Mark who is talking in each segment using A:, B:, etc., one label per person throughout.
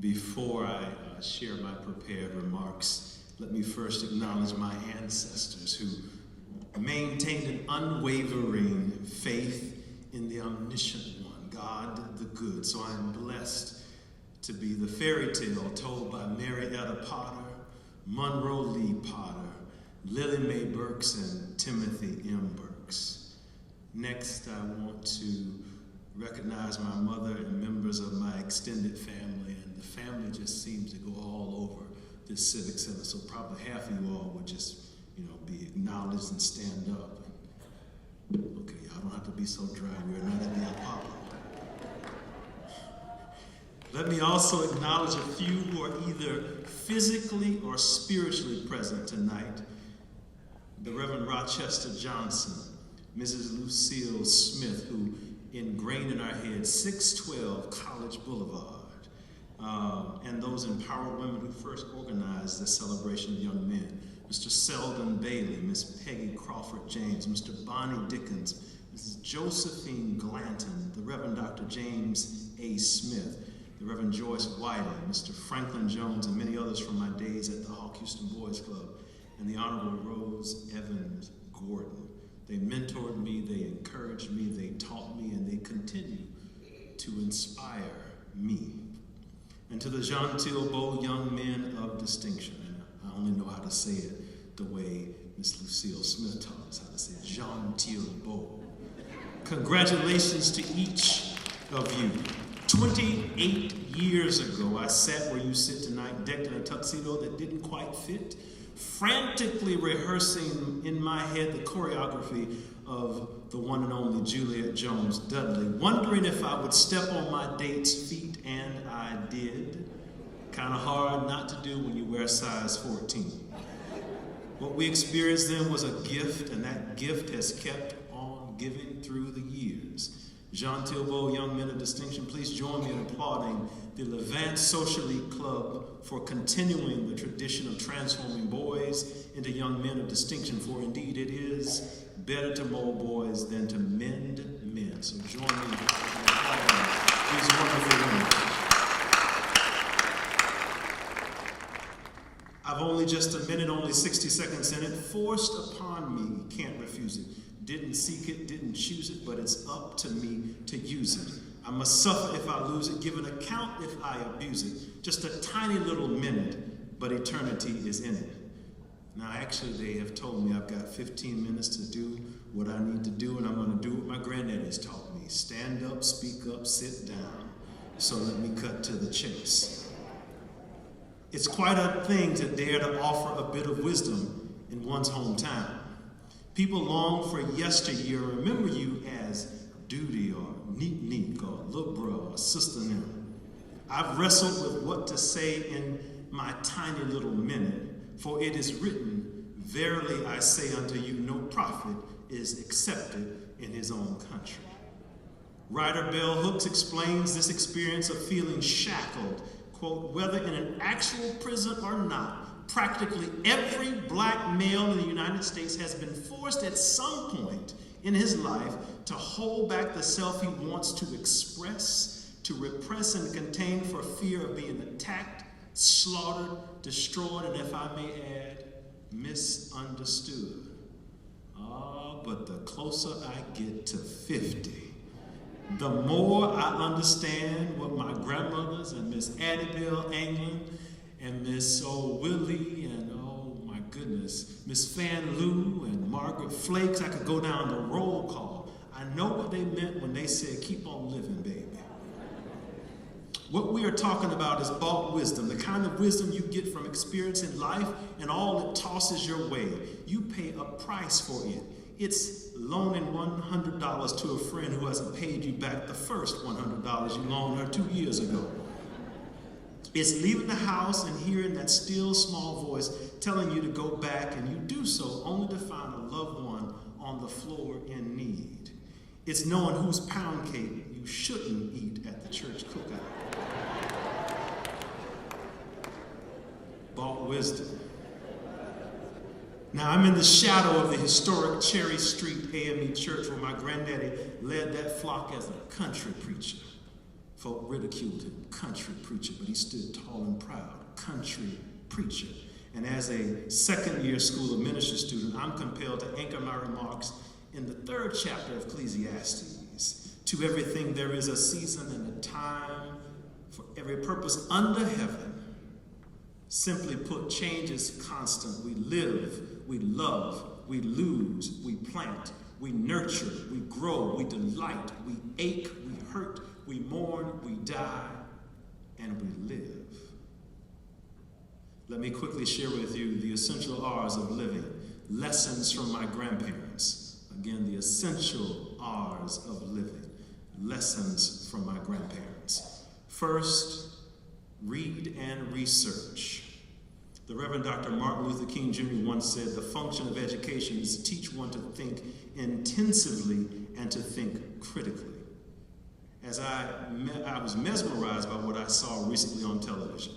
A: Before I share my prepared remarks, let me first acknowledge my ancestors who maintained an unwavering faith in the omniscient one, God the good. So I am blessed to be the fairy tale told by Marietta Potter, Monroe Lee Potter, Lily Mae Burks, and Timothy M. Burks. Next, I want to recognize my mother and members of my extended family, and the family just seems to go all over this civic center, so probably half of you all would just, be acknowledged and stand up. Okay, y'all don't have to be so dry. We're not at the Apollo. Let me also acknowledge a few who are either physically or spiritually present tonight. The Reverend Rochester Johnson, Mrs. Lucille Smith, who ingrained in our heads 612 College Boulevard, and those empowered women who first organized this celebration of young men. Mr. Selden Bailey, Miss Peggy Crawford James, Mr. Bonnie Dickens, Mrs. Josephine Glanton, the Reverend Dr. James A. Smith, the Reverend Joyce Whiting, Mr. Franklin Jones, and many others from my days at the Hawk Houston Boys Club, and the Honorable Rose Evans Gordon. They mentored me, they encouraged me, they taught me, and they continue to inspire me. And to the Gentile Beau young men of distinction, I only know how to say it the way Miss Lucille Smith taught us how to say it, Gentile Beau. Congratulations to each of you. 28 years ago, I sat where you sit tonight, decked in a tuxedo that didn't quite fit, frantically rehearsing in my head the choreography of the one and only Juliet Jones Dudley, wondering if I would step on my date's feet, and I did. Kind of hard not to do when you wear size 14. What we experienced then was a gift, and that gift has kept on giving through the years. Gentile Beau young men of distinction, please join me in applauding the Levant Social League Club for continuing the tradition of transforming boys into young men of distinction, for indeed it is better to mold boys than to mend men. So join me in applauding these wonderful women. I've only just a minute, only 60 seconds in it, forced upon me, can't refuse it. Didn't seek it, didn't choose it, but it's up to me to use it. I must suffer if I lose it, give an account if I abuse it. Just a tiny little minute, but eternity is in it. Now, actually, they have told me I've got 15 minutes to do what I need to do, and I'm going to do what my granddaddy's taught me. Stand up, speak up, sit down. So let me cut to the chase. It's quite a thing to dare to offer a bit of wisdom in one's hometown. People long for yesteryear, remember you as duty or neat or little bro or sister nim. I've wrestled with what to say in my tiny little minute, for it is written, verily I say unto you, no prophet is accepted in his own country. Writer Bell Hooks explains this experience of feeling shackled, quote, whether in an actual prison or not, practically every black male in the United States has been forced at some point in his life to hold back the self he wants to express, to repress and contain for fear of being attacked, slaughtered, destroyed, and if I may add, misunderstood. But the closer I get to 50, the more I understand what my grandmothers and Miss Addie Bell Anglin and Miss Willie and, oh my goodness, Miss Fan Lou and Margaret Flakes, I could go down the roll call. I know what they meant when they said, keep on living, baby. What we are talking about is bought wisdom, the kind of wisdom you get from experience in life and all it tosses your way. You pay a price for it. It's loaning $100 to a friend who hasn't paid you back the first $100 you loaned her 2 years ago. It's leaving the house and hearing that still small voice telling you to go back, and you do so only to find a loved one on the floor in need. It's knowing whose pound cake you shouldn't eat at the church cookout. Bought wisdom. Now, I'm in the shadow of the historic Cherry Street AME church where my granddaddy led that flock as a country preacher. Folk ridiculed him, country preacher, but he stood tall and proud, country preacher. And as a second-year School of Ministry student, I'm compelled to anchor my remarks in the 3rd chapter of Ecclesiastes. To everything there is a season and a time for every purpose under heaven. Simply put, change is constant. We live, we love, we lose, we plant, we nurture, we grow, we delight, we ache, we hurt, we mourn, we die, and we live. Let me quickly share with you the essential R's of living, lessons from my grandparents. Again, the essential R's of living, lessons from my grandparents. First, read and research. The Reverend Dr. Martin Luther King Jr. once said, the function of education is to teach one to think intensively and to think critically. As I was mesmerized by what I saw recently on television,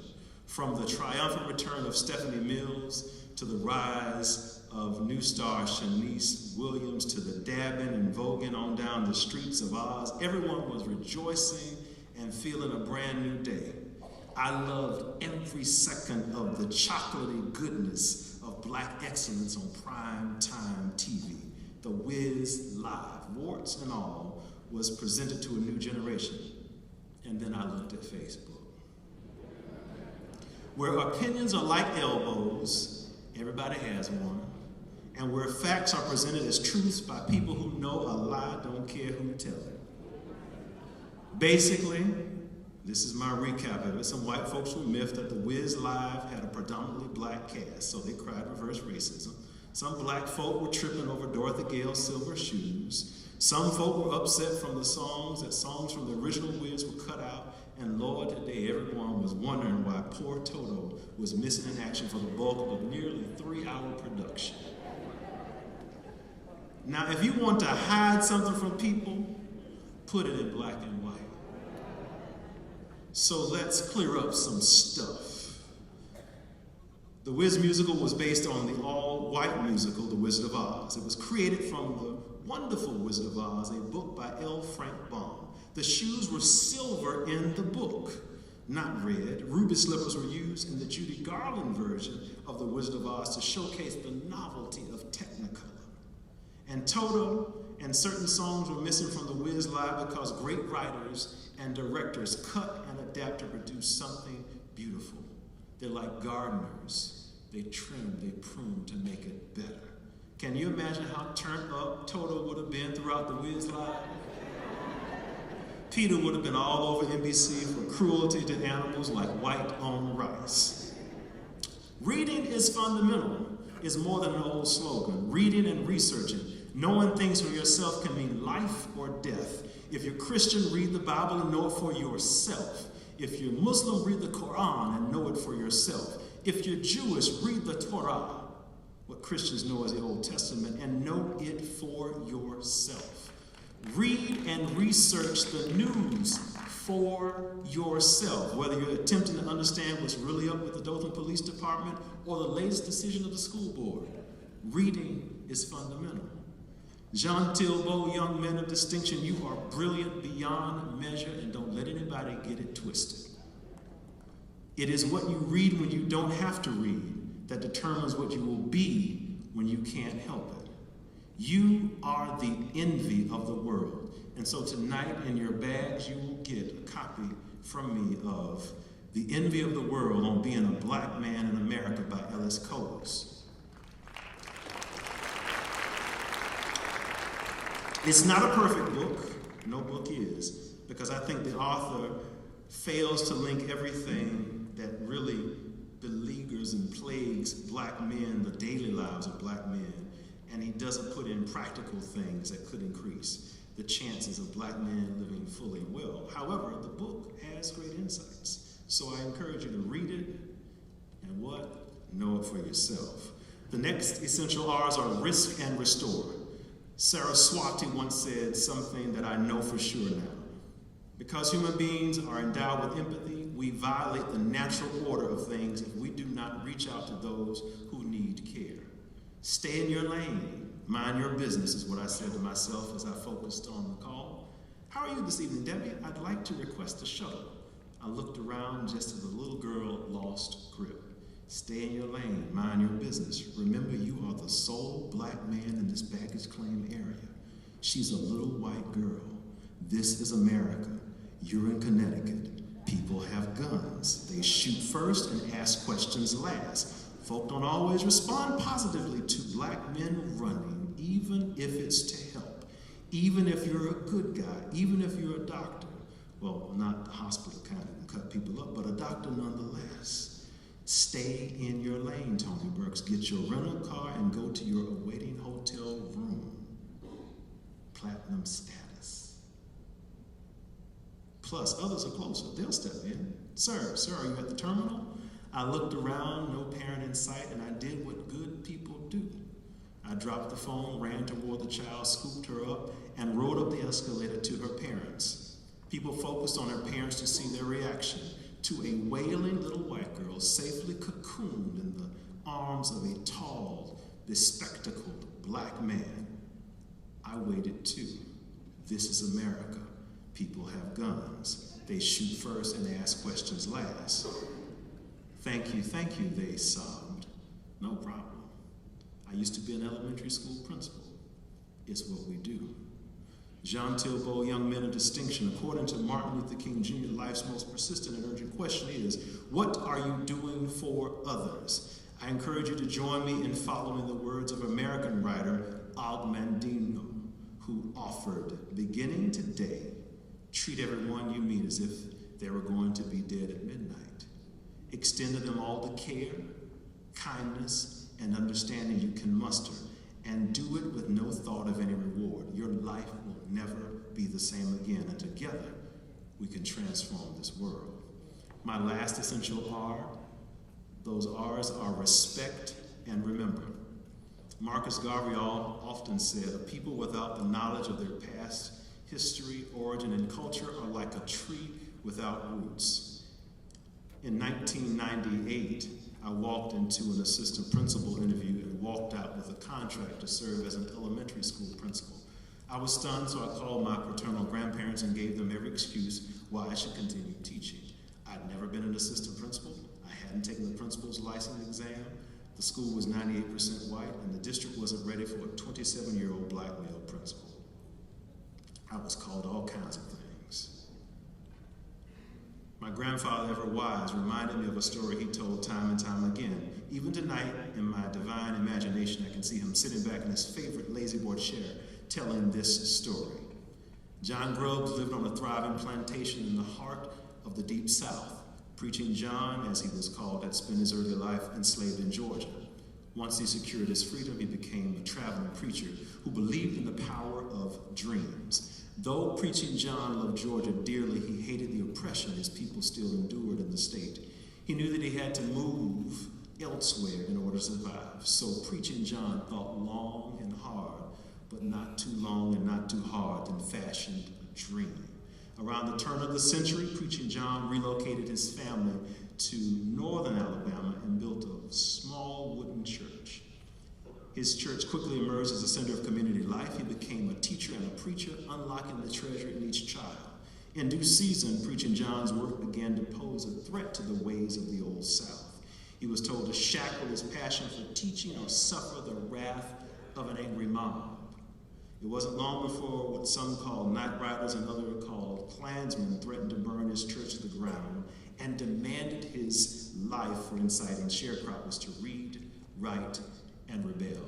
A: from the triumphant return of Stephanie Mills to the rise of new star Shanice Williams to the dabbing and voguing on down the streets of Oz, everyone was rejoicing and feeling a brand new day. I loved every second of the chocolatey goodness of Black excellence on prime time TV. The Wiz Live, warts and all, was presented to a new generation. And then I looked at Facebook. Where opinions are like elbows, everybody has one, and where facts are presented as truths by people who know a lie, don't care who tell it. Basically, this is my recap of it. Some white folks were miffed that the Wiz Live had a predominantly black cast, so they cried reverse racism. Some black folk were tripping over Dorothy Gale's silver shoes. Some folk were upset from the songs that songs from the original Wiz were cut out. And Lord, today everyone was wondering why poor Toto was missing in action for the bulk of a nearly 3-hour production. Now, if you want to hide something from people, put it in black and white. So let's clear up some stuff. The Wiz musical was based on the all-white musical, The Wizard of Oz. It was created from The Wonderful Wizard of Oz, a book by L. Frank Baum. The shoes were silver in the book, not red. Ruby slippers were used in the Judy Garland version of The Wizard of Oz to showcase the novelty of Technicolor. And Toto and certain songs were missing from the Wiz Live because great writers and directors cut and adapt to produce something beautiful. They're like gardeners. They trim, they prune to make it better. Can you imagine how turned up Toto would have been throughout the Wiz Live? Peter would have been all over NBC for cruelty to animals like white on rice. Reading is fundamental is more than an old slogan. Reading and researching, knowing things for yourself can mean life or death. If you're Christian, read the Bible and know it for yourself. If you're Muslim, read the Quran and know it for yourself. If you're Jewish, read the Torah, what Christians know as the Old Testament, and know it for yourself. Read and research the news for yourself, whether you're attempting to understand what's really up with the Dothan Police Department or the latest decision of the school board. Reading is fundamental. Jean Tilbeau, young men of distinction, you are brilliant beyond measure, and don't let anybody get it twisted. It is what you read when you don't have to read that determines what you will be when you can't help it. You are the envy of the world. And so tonight in your bags, you will get a copy from me of The Envy of the World on Being a Black Man in America by Ellis Coles. It's not a perfect book. No book is, because I think the author fails to link everything that really beleaguers and plagues black men, the daily lives of black men, and he doesn't put in practical things that could increase the chances of black men living fully and well. However, the book has great insights. So I encourage you to read it and what? Know it for yourself. The next essential R's are risk and restore. Saraswati once said something that I know for sure now. Because human beings are endowed with empathy, we violate the natural order of things if we do not reach out to those who need care. Stay in your lane. Mind your business is what I said to myself as I focused on the call. How are you this evening, Debbie? I'd like to request a shuttle. I looked around just as the little girl lost grip. Stay in your lane, mind your business. Remember, you are the sole black man in this baggage claim area. She's a little white girl. This is America. You're in Connecticut. People have guns. They shoot first and ask questions last. Folk don't always respond positively to black men running, even if it's to help, even if you're a good guy, even if you're a doctor. Well, not the hospital kind who can cut people up, but a doctor nonetheless. Stay in your lane, Tony Burks. Get your rental car and go to your awaiting hotel room. Platinum status. Plus, others are closer. They'll step in. Sir, are you at the terminal? I looked around, no parent in sight, and I did what good people do. I dropped the phone, ran toward the child, scooped her up, and rode up the escalator to her parents. People focused on her parents to see their reaction to a wailing little white girl safely cocooned in the arms of a tall, bespectacled black man. I waited too. This is America. People have guns. They shoot first and ask questions last. Thank you, they sobbed. No problem. I used to be an elementary school principal. It's what we do. Jean Tilbeau, young men of distinction, according to Martin Luther King Jr., life's most persistent and urgent question is, what are you doing for others? I encourage you to join me in following the words of American writer Og Mandino, who offered, beginning today, treat everyone you meet as if they were going to be dead at midnight. Extend to them all the care, kindness, and understanding you can muster, and do it with no thought of any reward. Your life will never be the same again, and together we can transform this world. My last essential R, those R's are respect and remember. Marcus Garvey often said, a people without the knowledge of their past, history, origin, and culture are like a tree without roots. In 1998, I walked into an assistant principal interview and walked out with a contract to serve as an elementary school principal. I was stunned, so I called my paternal grandparents and gave them every excuse why I should continue teaching. I'd never been an assistant principal. I hadn't taken the principal's license exam. The school was 98% white, and the district wasn't ready for a 27-year-old black male principal. I was called all kinds of things. My grandfather, ever wise, reminded me of a story he told time and time again. Even tonight, in my divine imagination, I can see him sitting back in his favorite lazy-boy chair, telling this story. John Grubbs lived on a thriving plantation in the heart of the Deep South. Preaching John, as he was called, had spent his early life enslaved in Georgia. Once he secured his freedom, he became a traveling preacher who believed in the power of dreams. Though Preaching John loved Georgia dearly, he hated the oppression his people still endured in the state. He knew that he had to move elsewhere in order to survive. So Preaching John thought long and hard, but not too long and not too hard, and fashioned a dream. Around the turn of the century, Preaching John relocated his family to northern Alabama and built a small wooden church. His church quickly emerged as a center of community life. He became a teacher and a preacher, unlocking the treasure in each child. In due season, Preaching John's work began to pose a threat to the ways of the Old South. He was told to shackle his passion for teaching or suffer the wrath of an angry mob. It wasn't long before what some called night riders and others called Klansmen threatened to burn his church to the ground and demanded his life for inciting sharecroppers to read, write, and rebel.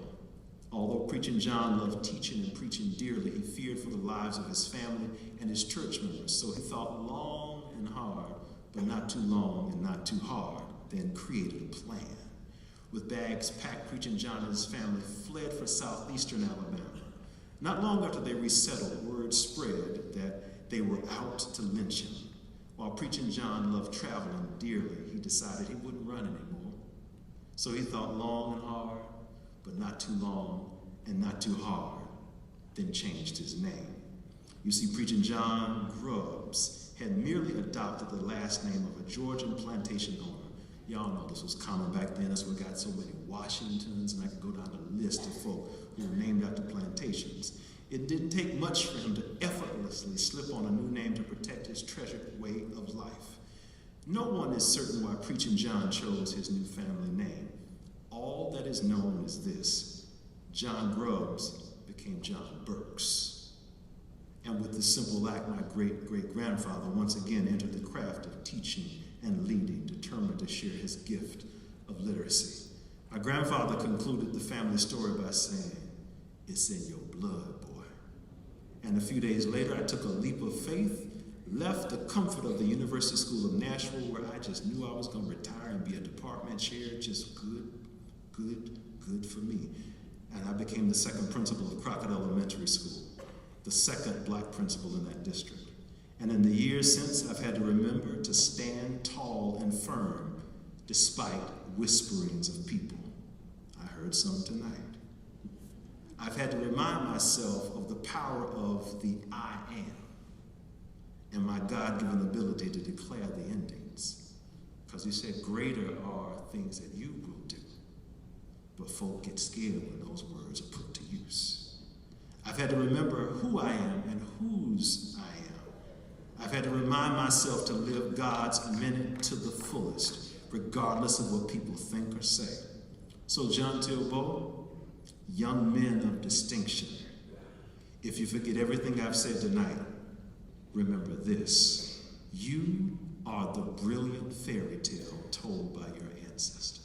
A: Although Preaching John loved teaching and preaching dearly, he feared for the lives of his family and his church members. So he thought long and hard, but not too long and not too hard, then created a plan. With bags packed, Preaching John and his family fled for southeastern Alabama. Not long after they resettled, word spread that they were out to lynch him. While Preaching John loved traveling dearly, he decided he wouldn't run anymore. So he thought long and hard, but not too long and not too hard, then changed his name. You see, Preaching John Grubbs had merely adopted the last name of a Georgian plantation owner. Y'all know this was common back then, as we got so many Washingtons, and I could go down the list of folk who were named after plantations. It didn't take much for him to effortlessly slip on a new name to protect his treasured way of life. No one is certain why Preaching John chose his new family name. All that is known is this: John Grubbs became John Burks. And with this simple act, my great-great-grandfather once again entered the craft of teaching and leading, determined to share his gift of literacy. My grandfather concluded the family story by saying, "It's in your blood, boy." And a few days later, I took a leap of faith, left the comfort of the University School of Nashville, where I just knew I was going to retire and be a department chair, just good for me. And I became the second principal of Crockett Elementary School, the second black principal in that district. And in the years since, I've had to remember to stand tall and firm despite whisperings of people. I heard some tonight. I've had to remind myself of the power of the I am and my God-given ability to declare the endings. Because he said, greater are things that you will do. But folk get scared when those words are put to use. I've had to remember who I am and whose I am. I've had to remind myself to live God's minute to the fullest, regardless of what people think or say. So John Tilbo, young men of distinction, if you forget everything I've said tonight, remember this: you are the brilliant fairy tale told by your ancestors.